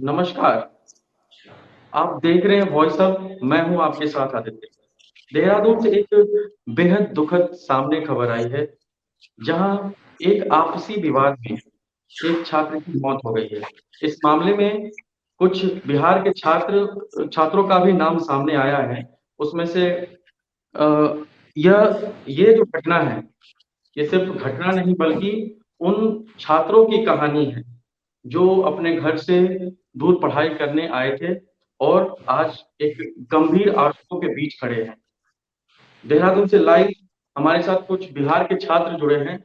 नमस्कार। आप देख रहे हैं वॉइस अब। मैं हूं आपके साथ आदित्य। देहरादून से एक बेहद दुखद सामने खबर आई है, जहां एक आपसी विवाद में एक छात्र की मौत हो गई है। इस मामले में कुछ बिहार के छात्रों का भी नाम सामने आया है। उसमें से अ, ये जो घटना है, ये सिर्फ घटना नहीं बल्कि उन छात्रों की कहानी है, जो अपने घर से दूर पढ़ाई करने आए थे और आज एक गंभीर आरोपों के बीच खड़े हैं। देहरादून से लाइव हमारे साथ कुछ बिहार के छात्र जुड़े हैं,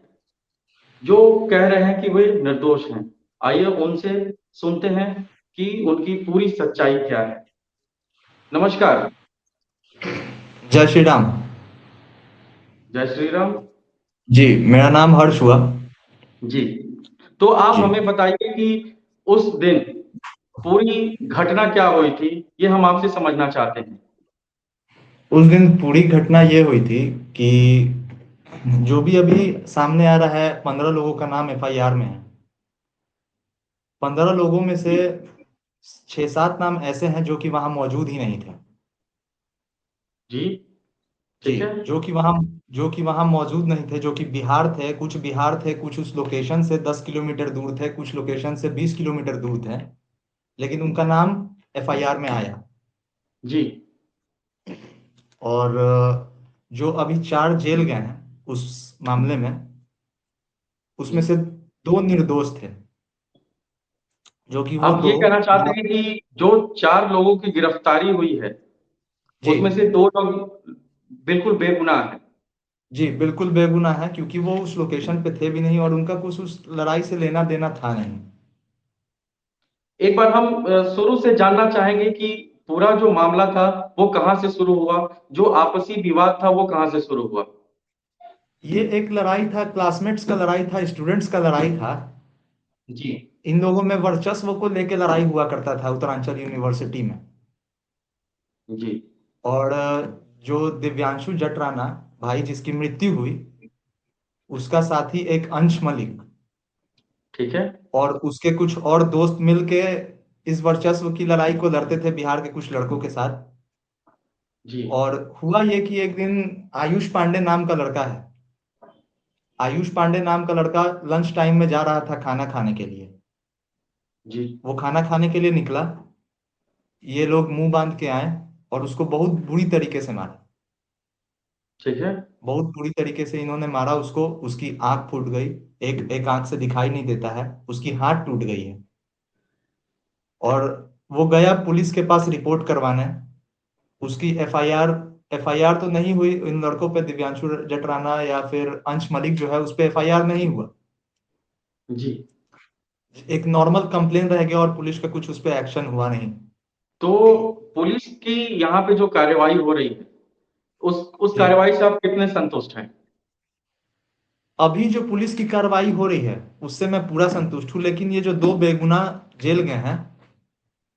जो कह रहे हैं कि वे निर्दोष हैं। आइए उनसे सुनते हैं कि उनकी पूरी सच्चाई क्या है। नमस्कार। जय श्री राम। जय श्री राम। जी, मेरा नाम हर्ष हुआ। जी, तो आप जी, हमें बताइए कि उस दिन पूरी घटना क्या हुई थी, ये हम आपसे समझना चाहते हैं। उस दिन पूरी घटना ये हुई थी कि जो भी अभी सामने आ रहा है, 15 लोगों का नाम एफआईआर में है। 15 लोगों में से जी। 6-7 नाम ऐसे हैं जो कि वहां मौजूद ही नहीं थे। जी। जी, ठीक है। जो कि वहां मौजूद नहीं थे, जो कि बिहार थे, कुछ उस लोकेशन से 10 किलोमीटर दूर थे, कुछ लोकेशन से 20 किलोमीटर दूर थे, लेकिन उनका नाम एफआईआर में आया। जी। और जो अभी 4 जेल गए हैं उस मामले में, जी। उसमें से 2 निर्दोष थे, जो कि वो आप दो ये कहना चाहते बिहार। हैं कि जो 4 लोगों की गिरफ्तारी हुई है, जी, उसमें से 2 लोग बिल्कुल बेगुनाह हैं। जी, बिल्कुल बेगुनाह है, क्योंकि वो उस लोकेशन पे थे भी नहीं और उनका कुछ उस लड़ाई से लेना देना था नहीं। एक बार हम शुरू से जानना चाहेंगे कि पूरा जो मामला था, वो कहाँ से शुरू हुआ? जो आपसी विवाद था, वो कहाँ से शुरू हुआ? ये एक लड़ाई था, क्लासमेट्स का लड़ाई था, स्टूडेंट्स का लड़ाई था। जी। इन लोगों में वर्चस्व को लेके लड़ाई हुआ करता था उत्तरांचल यूनिवर्सिटी में। जी। और जो दिव्यांशु जटराना भाई जिसकी मृत्यु हुई, उसका साथी एक अंश मलिक ठीक है। और उसके कुछ और दोस्त मिलके इस वर्चस्व की लड़ाई को लड़ते थे बिहार के कुछ लड़कों के साथ। जी। और हुआ ये कि एक दिन आयुष पांडे नाम का लड़का है, आयुष पांडे नाम का लड़का लंच टाइम में जा रहा था खाना खाने के लिए। जी। वो खाना खाने के लिए निकला, ये लोग मुंह बांध के आए और उसको बहुत बुरी तरीके से मारा। ठीक है। बहुत बुरी तरीके से इन्होंने मारा उसको, उसकी आंख फूट गई। एक एक आंख से दिखाई नहीं देता है, उसकी हाथ टूट गई है। और वो गया पुलिस के पास रिपोर्ट करवाने। उसकी एफआईआर एफआईआर तो नहीं हुई इन लड़कों पे, दिव्यांशु जटराना या फिर अंश मलिक जो है उस पे एफआईआर नहीं हुआ। जी। एक नॉर्मल कंप्लेन रह गया और पुलिस का कुछ उस पे एक्शन हुआ नहीं। तो पुलिस की यहाँ पे जो कार्रवाई हो रही है, उस जी, कार्रवाई से आप कितने संतुष्ट हैं? अभी जो पुलिस की कार्रवाई हो रही है उससे मैं पूरा संतुष्ट हूँ, लेकिन ये जो 2 बेगुनाह जेल गए हैं,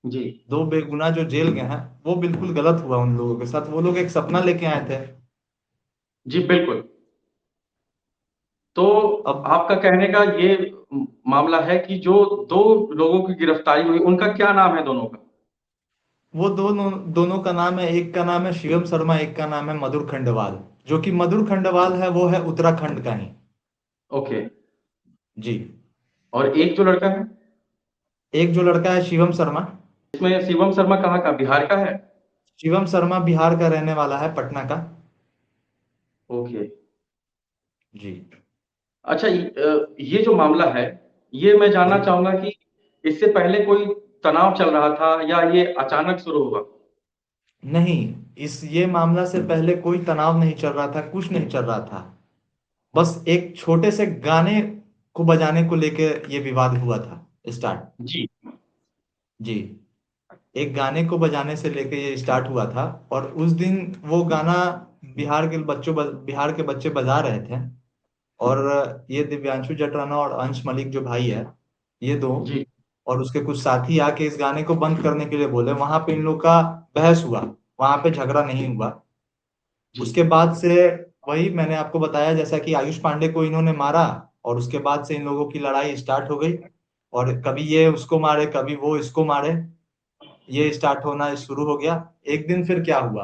जी। 2 बेगुनाह जो जेल गए हैं, वो बिल्कुल गलत हुआ उन लोगों के साथ। वो लोग एक सपना लेके आए थे। जी, बिल्कुल। तो अब आपका कहने का ये मामला है कि जो 2 लोगों की गिरफ्तारी हुई, उनका क्या नाम है दोनों का? वो दोनों दोनों का नाम है, एक का नाम है शिवम शर्मा, एक का नाम है मधुर खंडवाल। जो कि मधुर खंडवाल है वो है उत्तराखंड का ही। ओके। जी। और एक जो लड़का है, एक जो लड़का है शिवम शर्मा, इसमें शिवम शर्मा कहाँ का, बिहार का है? शिवम शर्मा बिहार का रहने वाला है, पटना का। ओके। जी। अच्छा, ये जो मामला है, ये मैं जानना जी, चाहूंगा कि इससे पहले कोई तनाव चल रहा था या ये अचानक शुरू हुआ? नहीं, इस ये मामला से पहले कोई तनाव नहीं चल रहा था, कुछ नहीं चल रहा था। बस एक छोटे से गाने को बजाने को लेके ये विवाद हुआ था स्टार्ट। जी। जी, एक गाने को बजाने से लेके ये स्टार्ट हुआ था। और उस दिन वो गाना बिहार के बच्चे बजा रहे थे। और ये दिव्यांशु जटराना और अंश मलिक जो भाई है, ये दो जी। और उसके कुछ साथी आके इस गाने को बंद करने के लिए बोले। वहां पे इन लोग का बहस हुआ, वहां पे झगड़ा नहीं हुआ। जी। उसके बाद से वही मैंने आपको बताया, जैसा कि आयुष पांडे को इन्होंने मारा और उसके बाद से इन लोगों की लड़ाई स्टार्ट हो गई। और कभी ये उसको मारे, कभी वो इसको मारे, ये स्टार्ट होना शुरू हो गया। एक दिन फिर क्या हुआ,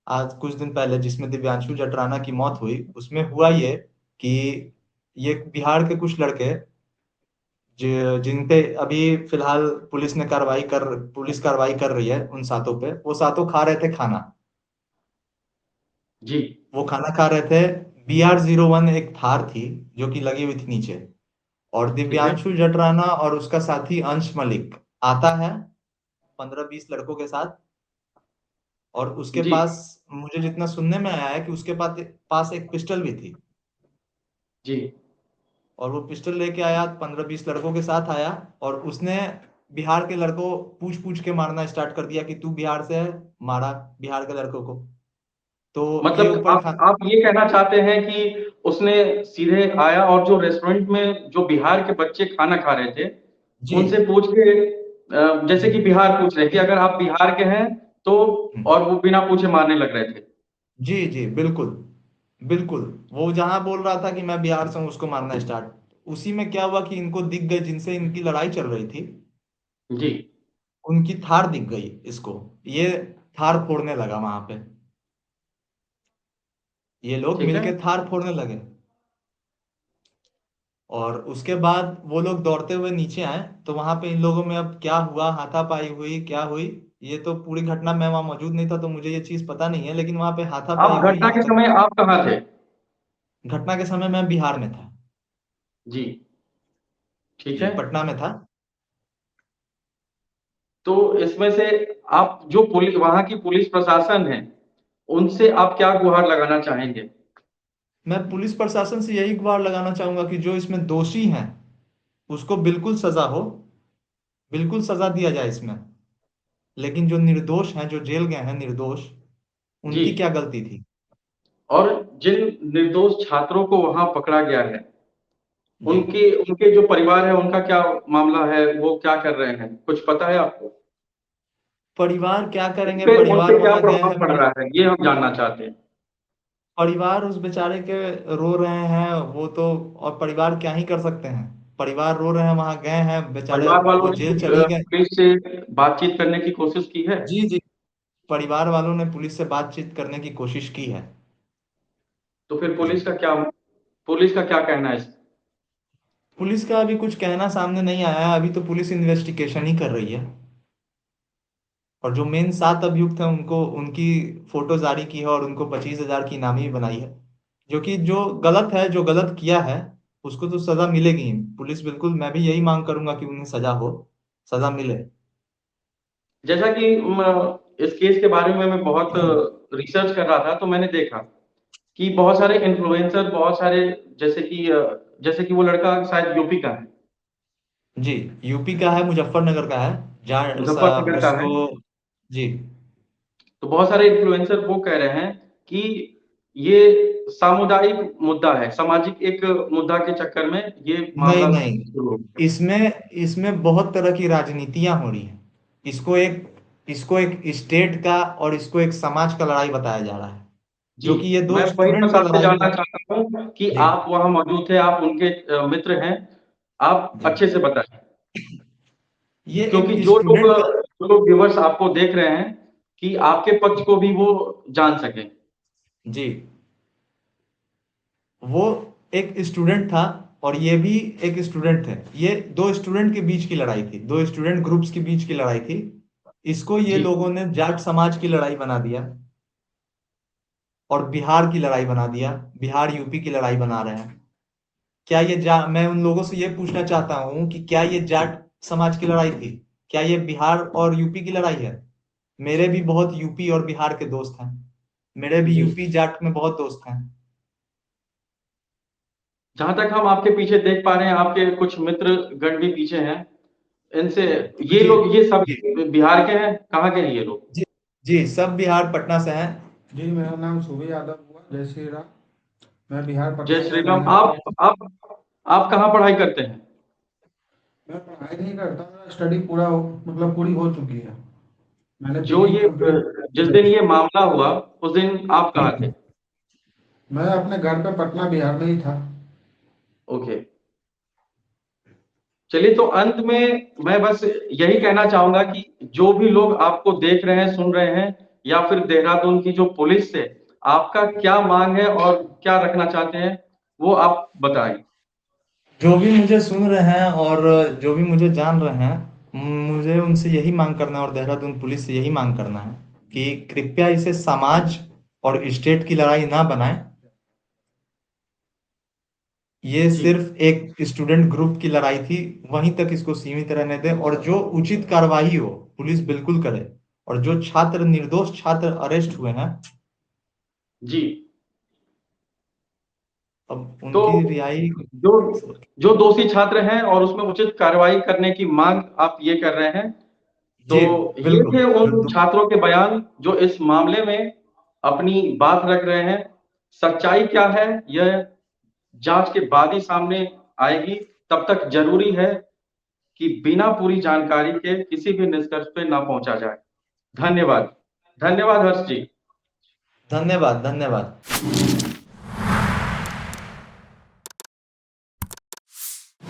आज कुछ दिन पहले जिसमें दिव्यांशु जटराना की मौत हुई, उसमें हुआ ये कि ये बिहार के कुछ लड़के जिन पे अभी फिलहाल पुलिस कार्रवाई कर रही है, उन सातों पे, वो सातों खा रहे थे खाना। जी। वो खाना खा रहे थे, BR-01 एक थार थी जो कि लगी हुई थी नीचे। और ठीक है। दिव्यांशु जटराना और उसका साथी अंश मलिक आता है 15-20 लड़कों के साथ। और उसके जी। पास, मुझे जितना सुनने में आया है कि उसके पास पास एक पिस्टल भी थी। जी। और वो पिस्टल लेके आया, 15-20 लड़कों के साथ आया। और उसने बिहार के लड़कों पूछ पूछ के मारना स्टार्ट कर दिया कि तू बिहार से है, मारा बिहार के लड़कों को। तो ये मतलब ऊपर आप ये कहना चाहते हैं कि उसने सीधे आया और जो रेस्टोरेंट में जो बिहार के बच्चे खाना खा रहे थे, जी उनसे पूछ के जैसे कि जी बिहार पूछ रहे कि अगर आप बिहार के हैं तो, हम्म, और वो बिना पूछे मारने लग रहे थे। जी जी बिल्कुल बिल्कुल। वो जहां बोल रहा था कि मैं बिहार से हूं, उसको मारना स्टार्ट। उसी में क्या हुआ कि इनको दिख गए जिनसे इनकी लड़ाई चल रही थी, जी। उनकी थार दिख गई इसको। ये थार फोड़ने लगा वहां पे, ये लोग ठीक है। मिलके थार फोड़ने लगे। और उसके बाद वो लोग दौड़ते हुए नीचे आए, तो वहां पे इन लोगों में अब क्या हुआ, हाथापाई हुई क्या हुई, ये तो पूरी घटना, मैं वहां मौजूद नहीं था तो मुझे ये चीज पता नहीं है, लेकिन वहां पे हाथापाई आप हुई घटना यहाँ के तक। समय आप कहाँ थे? घटना के समय मैं बिहार में था। जी। ठीक जी, है। पटना में था। तो इसमें से आप जो पुलिस, वहां की पुलिस प्रशासन है, उनसे आप क्या गुहार लगाना चाहेंगे? मैं पुलिस प्रशासन से यही गुहार लगाना चाहूंगा कि जो इसमें दोषी हैं उसको बिल्कुल सजा हो, बिल्कुल सजा दिया जाए इसमें। लेकिन जो निर्दोष हैं, जो जेल गए हैं निर्दोष, जी। उनकी क्या गलती थी? और जिन निर्दोष छात्रों को वहां पकड़ा गया है, जी, उनके उनके जो परिवार है, उनका क्या मामला है, वो क्या कर रहे हैं, कुछ पता है आपको? परिवार क्या करेंगे, उनपे परिवार उनपे क्या वहां गए प्रभाव हैं। पड़ रहा है, ये हम जानना चाहते हैं। परिवार उस बेचारे के रो रहे हैं वो तो, और परिवार क्या ही कर सकते हैं। परिवार रो रहे हैं, वहां गए हैं बेचारे, परिवार वालों वो ने जेल चली गए। पुलिस से बातचीत करने की कोशिश की है? जी जी, परिवार वालों ने पुलिस से बातचीत करने की कोशिश की है। तो फिर जी, पुलिस का क्या कहना है पुलिस का अभी कुछ कहना सामने नहीं आया है, अभी तो पुलिस इन्वेस्टिगेशन ही कर रही है। और जो मेन 7 अभियुक्त हैं उनको, उनकी फोटो जारी की है और उनको 25,000 की इनामी भी बनाई है। जो कि जो गलत है, जो गलत किया है, उसको तो सजा मिलेगी ही। पुलिस बिल्कुल, मैं भी यही मांग करूंगा कि उन्हें सजा हो, सजा मिले। जैसा कि इस केस के बारे में मैं बहुत रिसर्च कर रहा था, तो मैंने देखा कि बहुत सारे इन्फ्लुएंसर, बहुत सारे, जैसे कि वो लड़का शायद यूपी का है, जी, यूपी का है, मुजफ्फरनगर का है, जहाँ मुजफ्फरनगर का है। उसको। जी तो बहुत सारे इन्फ्लुएंसर वो कह रहे हैं कि ये सामुदायिक मुद्दा है, सामाजिक एक मुद्दा के चक्कर में ये नहीं मामला नहीं, शुरू हो गया। इसमें इसमें बहुत तरह की राजनीतियां हो रही हैं। इसको एक स्टेट का और इसको एक समाज का लड़ाई बताया जा रहा है, जी। जो कि ये मैं दो वही स्टूडेंट बस का आपसे लड़ाई जानना है। चाहता हूँ कि जी आप वहां मौजूद थे, आप उनके मित्र हैं, आप जी, अच्छे से बताएं। ये एक क्योंकि स्टूडेंट का। जो लोग व्यूअर्स आपको देख रहे हैं, कि आपके पक्ष को भी वो जान सकें। जी, वो एक स्टूडेंट था और ये भी एक स्टूडेंट है। ये दो स्टूडेंट के बीच की लड़ाई थी, दो स्टूडेंट ग्रुप्स के बीच की लड़ाई थी। इसको ये जी। लोगों ने जाट समाज की लड़ाई बना दिया और बिहार की लड़ाई बना दिया, बिहार यूपी की लड़ाई बना रहे हैं। मैं उन लोगों से ये पूछना चाहता हूँ कि क्या ये जाट समाज की लड़ाई थी? क्या ये बिहार और यूपी की लड़ाई है? मेरे भी बहुत यूपी और बिहार के दोस्त हैं, मेरे भी जी। यूपी जाट में बहुत दोस्त हैं। जहां तक हम आपके पीछे देख पा रहे हैं, आपके कुछ मित्र गण भी पीछे हैं। इनसे, ये जी लोग, ये सब जी बिहार के हैं, कहाँ के हैं ये लोग? जी जी, सब बिहार पटना से हैं। जी, मेरा नाम सुबह यादव हुआ। जय श्री राम। मैं बिहार जय पटना श्री का राम। रहने वाला हूँ। आप कहाँ पढ़ाई करते हैं? मैं पढ़ाई नहीं करता, मेरा स्टडी मतलब पूरी हो चुकी है। मैंने जो बीई ये कंप्लीट जिस किया दिन है। ये मामला हुआ, उस दिन आप कहाँ थे? मैं अपने घर पे पटना बिहार में ही था। ओके। चलिए, तो अंत में मैं बस यही कहना चाहूंगा कि जो भी लोग आपको देख रहे हैं, सुन रहे हैं, या फिर देहरादून की जो पुलिस से आपका क्या मांग है और क्या रखना चाहते हैं, वो आप बताएं। जो भी मुझे सुन रहे हैं और जो भी मुझे जान रहे हैं, मुझे उनसे यही मांग करना है और देहरादून पुलिस से यही मांग करना है कि कृपया इसे समाज और स्टेट की लड़ाई ना बनाएं। ये जी, सिर्फ एक स्टूडेंट ग्रुप की लड़ाई थी, वहीं तक इसको सीमित रहने दें और जो उचित कार्रवाई हो पुलिस बिल्कुल करे। और जो छात्र, निर्दोष छात्र अरेस्ट हुए हैं, जी। अब तो उनकी रिहाई। जो जो दोषी छात्र हैं और उसमें उचित कार्रवाई करने की मांग आप ये कर रहे हैं। तो जी ये बिल्कुल। थे जो उन छात्रों के बयान जो इस मामले में अपनी बात रख रहे हैं। सच्चाई क्या है, यह जांच के बाद ही सामने आएगी। तब तक जरूरी है कि बिना पूरी जानकारी के किसी भी निष्कर्ष पे ना पहुंचा जाए। धन्यवाद। धन्यवाद हर्ष जी। धन्यवाद, धन्यवाद।